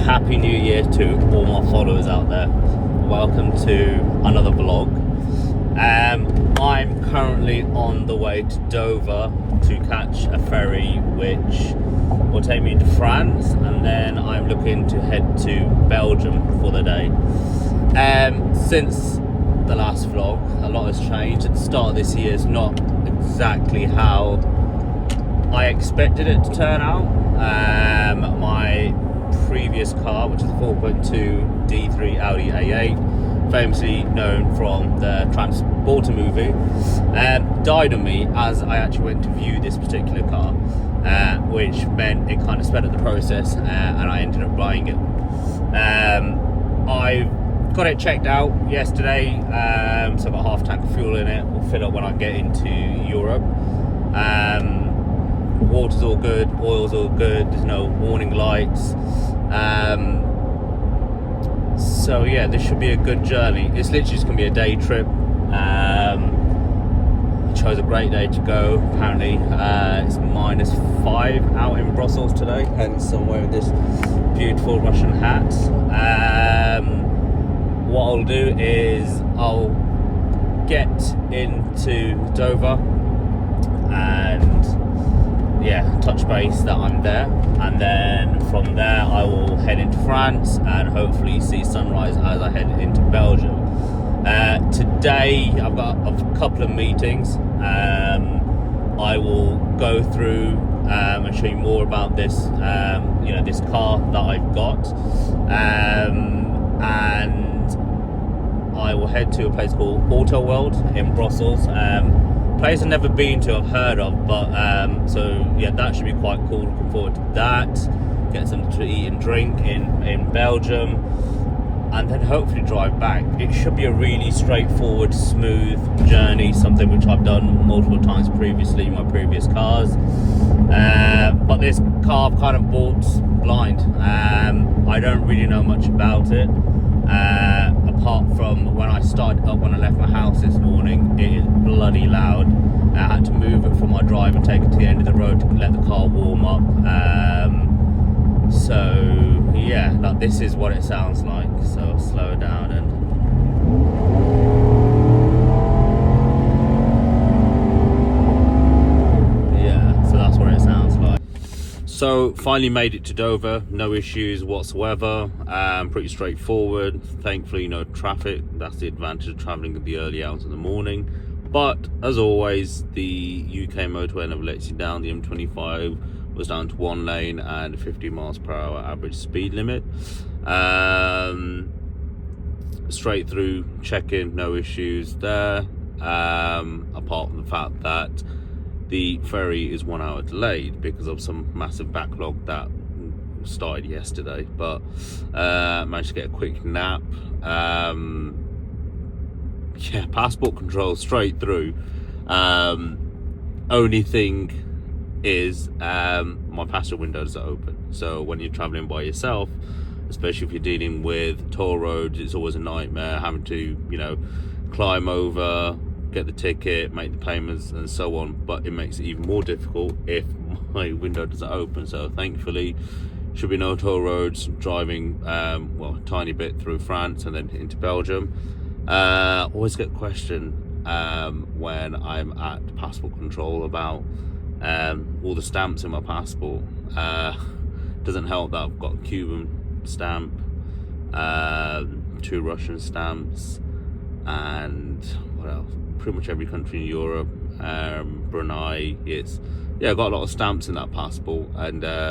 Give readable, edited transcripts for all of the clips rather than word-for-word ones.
Happy New Year to all my followers out there. Welcome to another vlog. I'm currently on the way to Dover to catch a ferry which will take me to France, and then I'm looking to head to Belgium for the day. Since the last vlog, a lot has changed. At the start of this year is not exactly how I expected it to turn out. My previous car, which is a 4.2 D3 Audi A8, famously known from the Transporter movie, died on me as I actually went to view this particular car, which meant it kind of sped up the process, and I ended up buying it. I got it checked out yesterday, so I've got half tank of fuel in it. We'll fill up when I get into Europe. Water's all good, oil's all good, there's no warning lights. So yeah, this should be a good journey. It's literally just going to be a day trip. I chose a great day to go. Apparently it's -5 out in Brussels today, hence I'm wearing this beautiful Russian hat. What I'll do is I'll get into Dover and touch base that I'm there, and then from there I will head into France and hopefully see sunrise as I head into Belgium. Today I've got a couple of meetings. I will go through and show you more about this this car that I've got, and I will head to a place called Auto World in Brussels. Place I've never been to, I've heard of, but so yeah, that should be quite cool. Looking forward to that. Get something to eat and drink in Belgium, and then hopefully drive back. It should be a really straightforward, smooth journey, something which I've done multiple times previously in my previous cars. But this car I've kind of bought blind. I don't really know much about it. Apart from when I started up, when I left my house this morning, it is bloody loud. I had to move it from my drive and take it to the end of the road to let the car warm up. So yeah, like, this is what it sounds like. So I'll slow it down and so that's what it sounds like. So finally made it to Dover, no issues whatsoever. Pretty straightforward. Thankfully no traffic. That's the advantage of travelling in the early hours in the morning. But as always, the UK motorway never lets you down. The M25 was down to 1 lane and 50 miles per hour average speed limit. Straight through check-in, no issues there, apart from the fact that the ferry is 1 hour delayed because of some massive backlog that started yesterday. But managed to get a quick nap. Passport control straight through. Only thing is my passenger windows are open, so when you're traveling by yourself, especially if you're dealing with toll roads, it's always a nightmare having to climb over, get the ticket, make the payments and so on. But it makes it even more difficult if my window doesn't open. So thankfully should be no toll roads. Driving a tiny bit through France and then into Belgium. Always get questioned when I'm at passport control about all the stamps in my passport. Doesn't help that I've got a Cuban stamp, 2 Russian stamps, and what else? Pretty much every country in Europe, Brunei. I've got a lot of stamps in that passport, and it's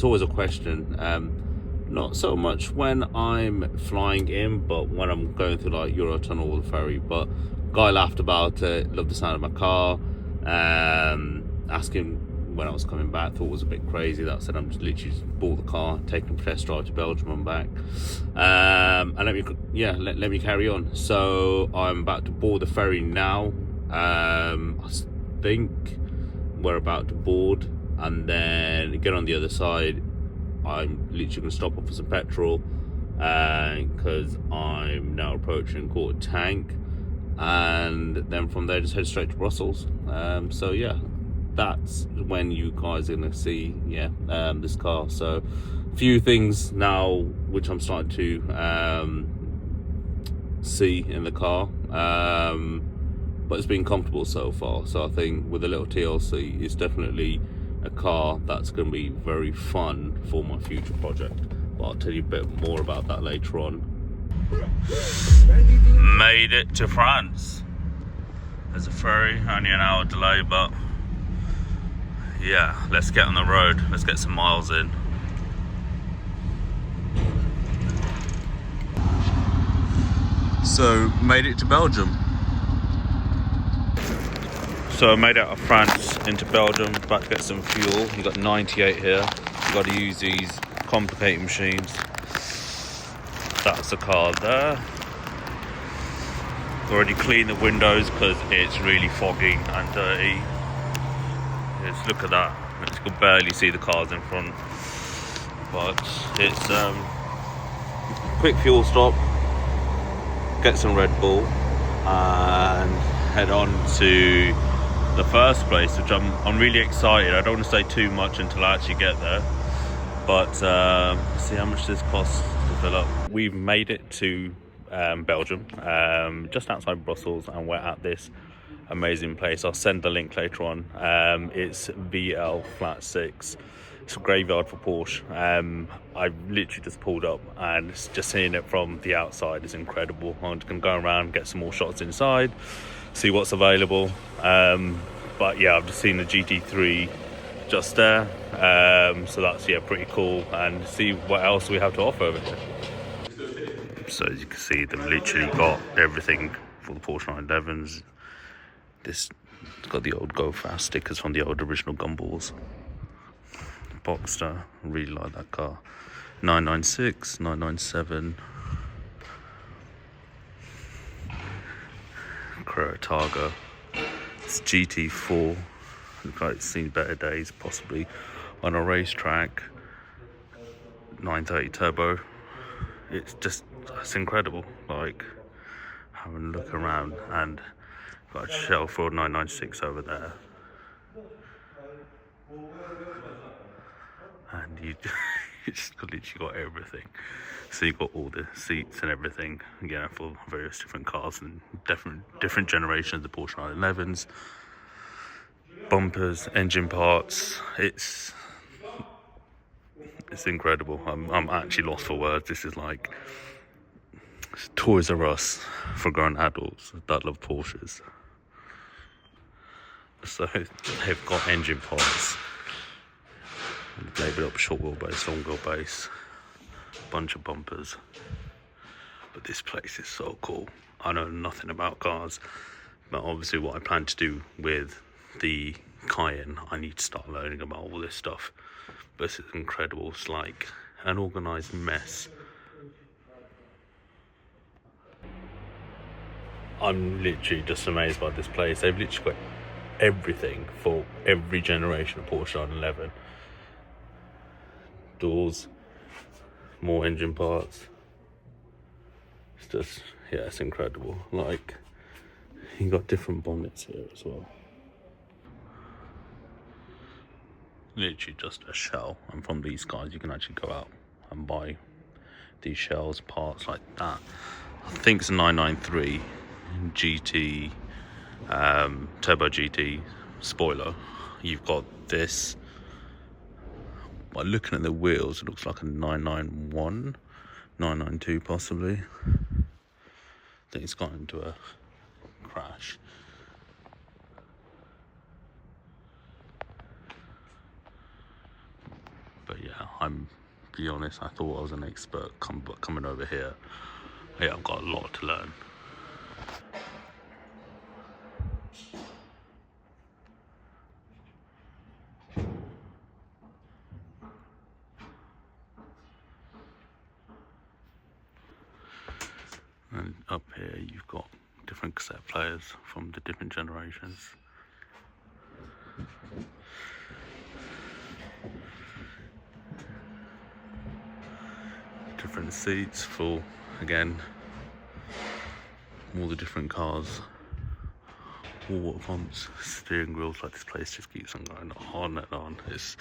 always a question. Not so much when I'm flying in, but when I'm going through like Eurotunnel or the ferry. But guy laughed about it, loved the sound of my car, asking when I was coming back, thought it was a bit crazy. That said, I'm just literally bought the car, taking a test drive to Belgium and back, and let me carry on. So I'm about to board the ferry now. I think we're about to board, and then get on the other side. I'm literally going to stop off for some petrol because I'm now approaching quarter tank, and then from there just head straight to Brussels. So yeah, that's when you guys are gonna see, this car. So a few things now which I'm starting to see in the car, but it's been comfortable so far. So I think with a little TLC, it's definitely a car that's going to be very fun for my future project. But I'll tell you a bit more about that later on. Made it to France. There's a ferry, only an hour delay, but yeah, let's get on the road. Let's get some miles in. So, made it to Belgium. So I made it out of France into Belgium, about to get some fuel. You got 98 here. You got to use these complicated machines. That's the car there. Already cleaned the windows because it's really foggy and dirty. Just look at that. You can barely see the cars in front. But it's quick fuel stop. Get some Red Bull and head on to the first place, which I'm really excited. I don't want to say too much until I actually get there, but see how much this costs to fill up. We've made it to Belgium, just outside Brussels, and we're at this amazing place. I'll send the link later on. It's VL Flat 6. It's a graveyard for Porsche. I've literally just pulled up, and just seeing it from the outside is incredible. I'm just going to go around, get some more shots inside, see what's available. But yeah, I've just seen the GT3 just there, so that's pretty cool, and see what else we have to offer over here. So as you can see, they've literally got everything for the Porsche 911s. This got the old Go Fast stickers from the old original Gumballs. Boxster, really like that car. 996, 997. Targa. It's GT4. Looks like it's seen better days, possibly on a racetrack. 930 turbo. It's incredible. Like, having a look around, and got a shell for 996 over there. And you just literally got everything. So you got all the seats and everything, again, for various different cars and different generations of the Porsche 911s. Bumpers, engine parts. It's incredible. I'm actually lost for words. This is like Toys R Us for grown adults that love Porsches. So they've got engine parts. Labelled up short wheelbase, long wheelbase, bunch of bumpers. But this place is so cool. I know nothing about cars, but obviously what I plan to do with the Cayenne, I need to start learning about all this stuff. But this is incredible. It's like an organised mess. I'm literally just amazed by this place. They've literally got everything for every generation of Porsche 911. Doors, more engine parts. It's just, it's incredible. Like, you got different bonnets here as well. Literally just a shell, and from these guys you can actually go out and buy these shells, parts like that. I think it's a 993 GT Turbo GT spoiler. You've got this. By looking at the wheels, it looks like a 991, 992 possibly. I think it's got into a crash. But yeah, I'm be honest, I thought I was an expert, but coming over here, I've got a lot to learn. And up here you've got different cassette players from the different generations. Different seats for, again, all the different cars. water pumps, steering wheels. Like, this place just keeps on going on and on. It's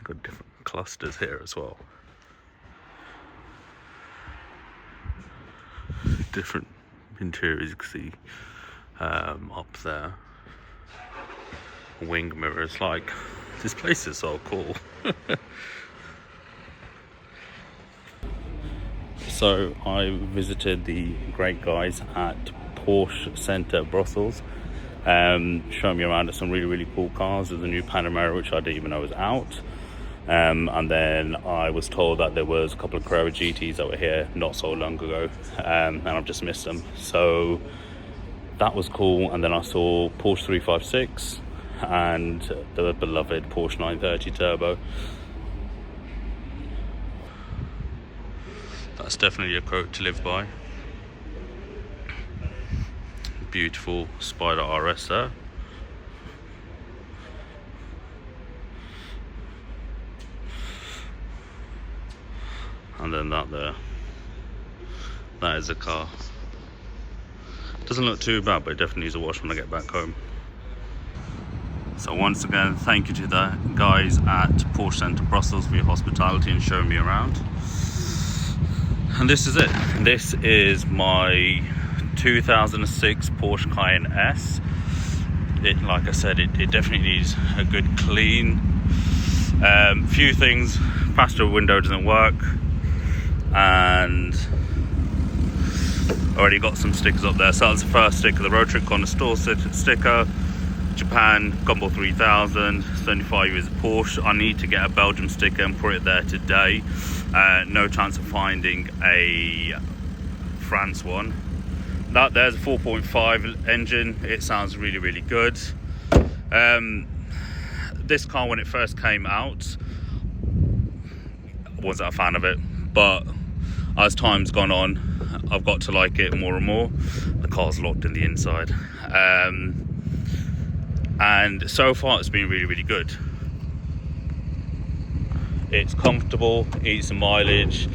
got different clusters here as well. Different interiors. You can see up there, wing mirrors. Like, this place is so cool. So I visited the great guys at Porsche Centre Brussels, showing me around at some really cool cars. There's a new Panamera, which I didn't even know was out, and then I was told that there was a couple of Carrera GTs that were here not so long ago, and I've just missed them, so that was cool. And then I saw Porsche 356 and the beloved Porsche 930 Turbo. That's definitely a quote to live by. Beautiful Spider RS there. And then that there. That is a car. Doesn't look too bad, but it definitely needs a wash when I get back home. So once again, thank you to the guys at Porsche Centre Brussels for your hospitality and showing me around. And this is it. This is my 2006 Porsche Cayenne S. It, like I said, it definitely needs a good clean. Few things. Passenger window doesn't work, and already got some stickers up there. So that's the first sticker, the Road Trip Corner Store sticker. Japan Gumball 3000, 75 years of Porsche. I need to get a Belgium sticker and put it there today. No chance of finding a France one. That there's a 4.5 engine. It sounds really good. This car, when it first came out, I wasn't a fan of it, but as time's gone on, I've got to like it more and more. The car's locked in the inside, and so far it's been really good. It's comfortable, eats the mileage.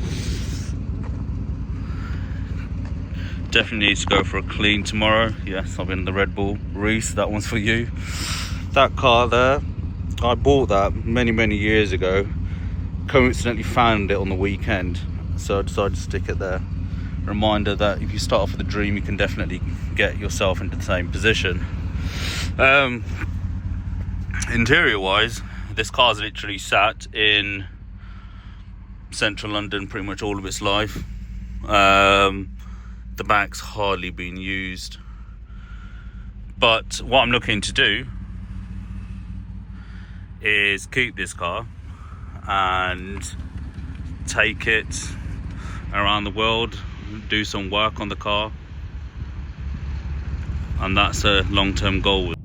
Definitely needs to go for a clean tomorrow. Yes, I've been in the Red Bull. Reese, that one's for you. That car there, I bought that many years ago. Coincidentally found it on the weekend, so I decided to stick it there. Reminder that if you start off with a dream, you can definitely get yourself into the same position. Interior wise, this car's literally sat in central London pretty much all of its life. The back's hardly been used, but what I'm looking to do is keep this car and take it around the world, do some work on the car, and that's a long-term goal.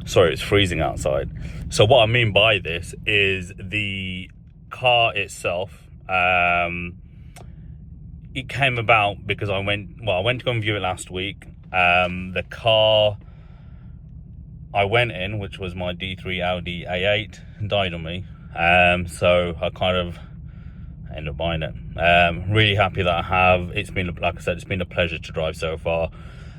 Sorry, it's freezing outside. So what I mean by this is the car itself, it came about because I went to go and view it last week. The car I went in, which was my D3 Audi A8, died on me. So I kind of ended up buying it. Really happy that I have. It's been, like I said, it's been a pleasure to drive so far.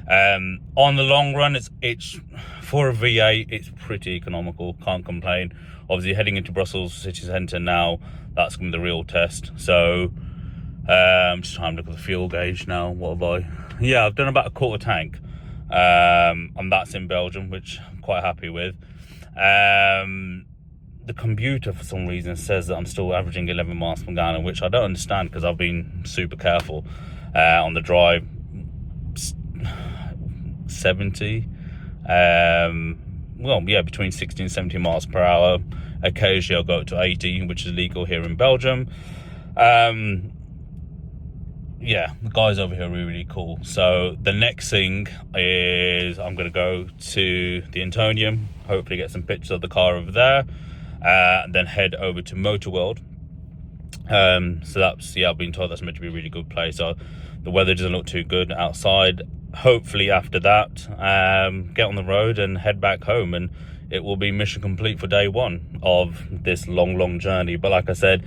On the long run, it's for a V8, it's pretty economical, can't complain. Obviously heading into Brussels city centre now, that's gonna be the real test. So I'm just trying to look at the fuel gauge now. What have I? Yeah, I've done about a quarter tank, and that's in Belgium, which I'm quite happy with. The computer for some reason says that I'm still averaging 11 miles per gallon, which I don't understand because I've been super careful on the drive. 70, well, yeah, between 60 and 70 miles per hour. Occasionally I'll go up to 80, which is legal here in Belgium. Yeah, the guys over here are really cool. So the next thing is I'm going to go to the Antonium, hopefully get some pictures of the car over there, and then head over to Motor World. So that's, yeah, I've been told that's meant to be a really good place. So the weather doesn't look too good outside. Hopefully after that, get on the road and head back home, and it will be mission complete for day one of this long journey. But like I said,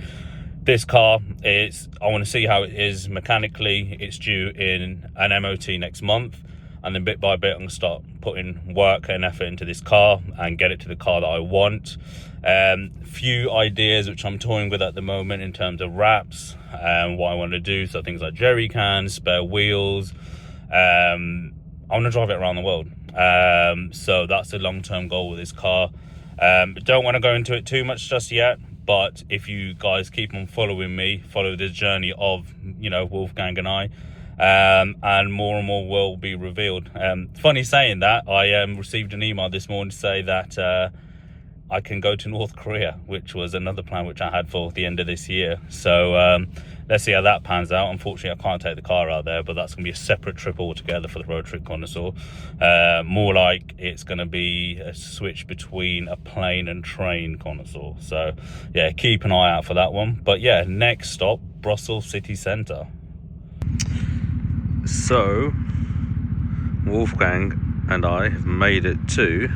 this car is, I want to see how it is mechanically. It's due in an MOT next month, and then bit by bit I'm going to start put in work and effort into this car and get it to the car that I want. Few ideas which I'm toying with at the moment in terms of wraps and what I want to do. So things like jerry cans, spare wheels. I want to drive it around the world. So that's a long-term goal with this car. Don't want to go into it too much just yet, but if you guys keep on following me, follow this journey of, you know, Wolfgang and I, and more will be revealed. Funny saying that, I received an email this morning to say that I can go to North Korea, which was another plan which I had for the end of this year. So let's see how that pans out. Unfortunately, I can't take the car out there, but that's going to be a separate trip altogether for the Road Trip Connoisseur. More like it's going to be a switch between a plane and train connoisseur. So yeah, keep an eye out for that one. But yeah, next stop, Brussels city centre. So Wolfgang and I have made it to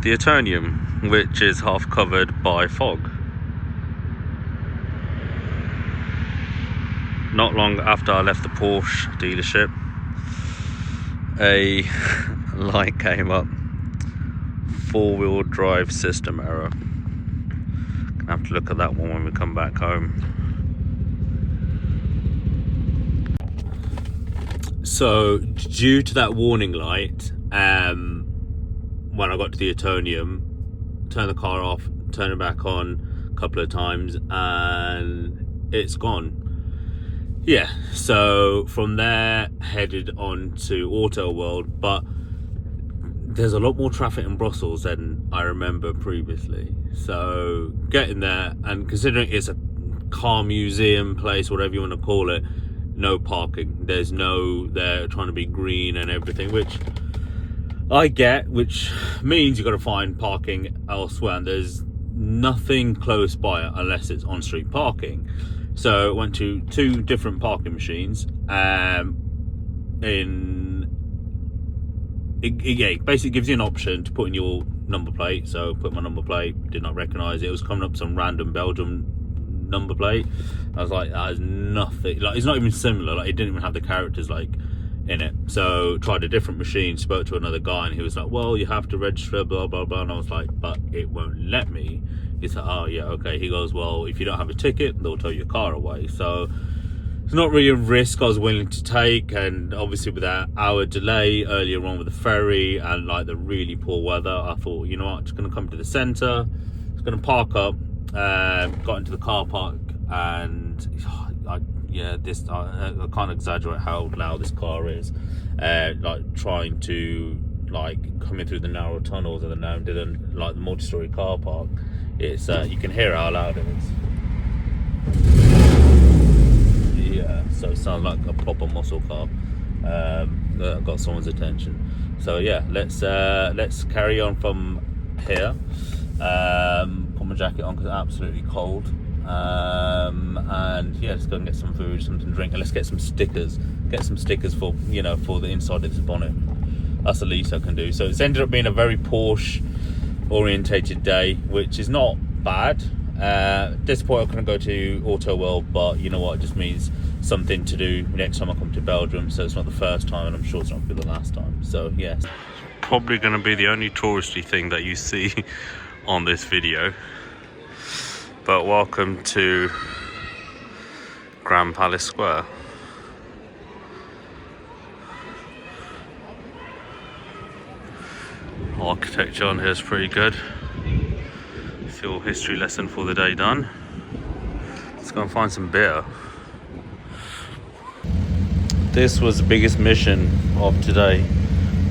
the Eternium, which is half covered by fog. Not long after I left the Porsche dealership, a light came up, 4-wheel drive system error. Gonna have to look at that one when we come back home. So due to that warning light, when I got to the Eternium, turned the car off, turned it back on a couple of times, and it's gone. Yeah, so from there headed on to Auto World, but there's a lot more traffic in Brussels than I remember previously. So getting there, and considering it's a car museum place, whatever you want to call it, no parking. There's no, they're trying to be green and everything, which I get, which means you've got to find parking elsewhere, and there's nothing close by unless it's on-street parking. So I went to 2 different parking machines. It basically gives you an option to put in your number plate. So put my number plate, did not recognise it. It was coming up some random Belgium number plate. I was like, that is nothing. Like, it's not even similar. Like, it didn't even have the characters like in it. So tried a different machine, spoke to another guy, and he was like, well, you have to register, blah blah blah. And I was like, but it won't let me. He's like, oh yeah, okay. He goes, well, if you don't have a ticket, they'll tow your car away. So it's not really a risk I was willing to take. And obviously with that hour delay earlier on with the ferry and like the really poor weather, I thought, you know what, I'm just gonna come to the centre, just gonna park up. Got into the car park, and I can't exaggerate how loud this car is. Like trying to coming through the narrow tunnels and then like the multi-story car park. It's you can hear how loud it is. Yeah, so it sounds like a proper muscle car. Got someone's attention. So yeah, let's carry on from here. Put my jacket on because it's absolutely cold. And yeah, let's go and get some food, something to drink, and let's get some stickers. Get some stickers for, you know, for the inside of this bonnet. That's the least I can do. So it's ended up being a very Porsche orientated day, which is not bad. At this point I couldn't go to Auto World, but you know what, it just means something to do next time I come to Belgium. So it's not the first time, and I'm sure it's not going to be the last time. So yes, probably going to be the only touristy thing that you see on this video. But welcome to Grand Palace Square. Architecture on here is pretty good. It's your history lesson for the day done. Let's go and find some beer. This was the biggest mission of today.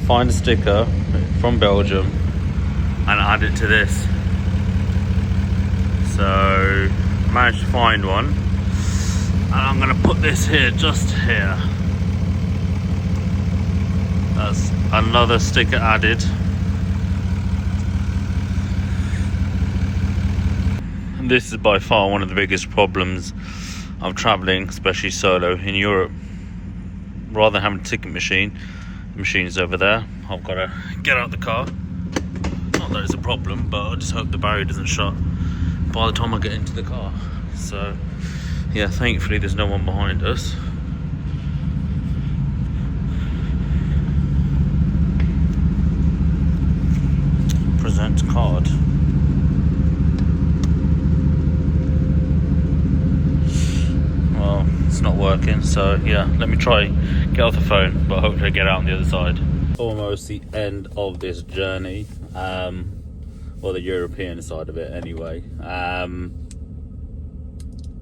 Find a sticker from Belgium and add it to this. So managed to find one, and I'm gonna put this here, just here. That's another sticker added. And this is by far one of the biggest problems of traveling, especially solo in Europe. Rather than having a ticket machine, the machine is over there. I've got to get out the car. Not that it's a problem, but I just hope the barrier doesn't shut by the time I get into the car. So yeah, thankfully there's no one behind us. card. Well, it's not working, so yeah, let me try get off the phone, but hopefully get out on the other side. Almost the end of this journey, or the European side of it anyway.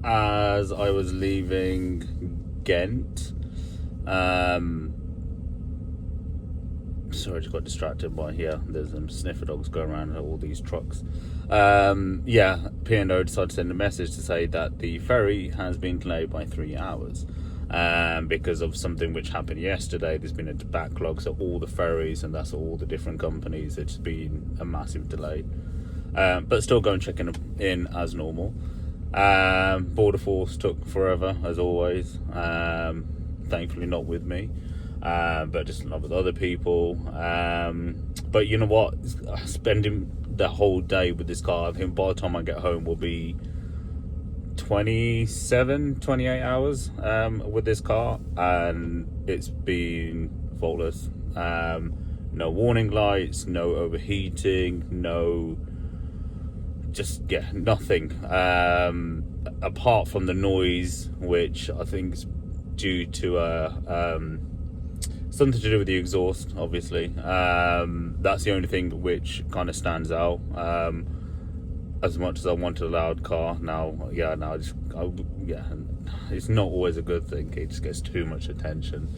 As I was leaving Ghent, sorry, I just got distracted by here. There's some sniffer dogs going around all these trucks. Yeah, P&O decided to send a message to say that the ferry has been delayed by 3 hours because of something which happened yesterday. There's been a backlog, so all the ferries, and that's all the different companies, it's been a massive delay. But still going checking in as normal. Border Force took forever as always. Thankfully not with me. But just not with other people. But you know what? Spending the whole day with this car, I think by the time I get home will be 28 hours with this car, and it's been faultless. No warning lights, no overheating, nothing. Apart from the noise, which I think is due to something to do with the exhaust, obviously. That's the only thing which kind of stands out. As much as I wanted a loud car, it's not always a good thing. It just gets too much attention.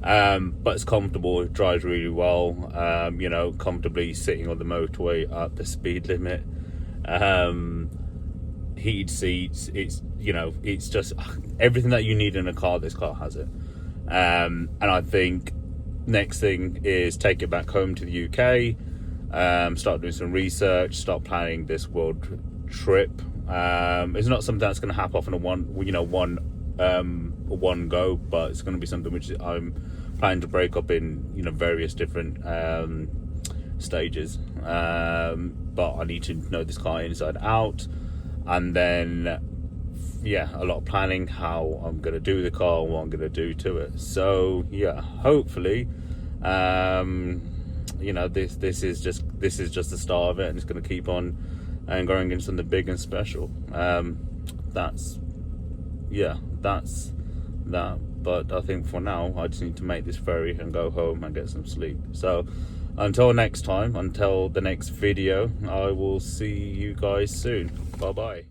But it's comfortable, it drives really well. Comfortably sitting on the motorway at the speed limit. Heated seats. It's just everything that you need in a car. This car has it. And I think next thing is take it back home to the UK, start doing some research, start planning this world trip. It's not something that's going to happen off in one go, but it's going to be something which I'm planning to break up in various different stages. But I need to know this car inside out, and then a lot of planning how I'm going to do the car and what I'm going to do to it. So hopefully this is just the start of it, and it's going to keep on and growing into something big and special. That's that. But I think for now I just need to make this ferry and go home and get some sleep. So until next time, until the next video, I will see you guys soon. Bye bye.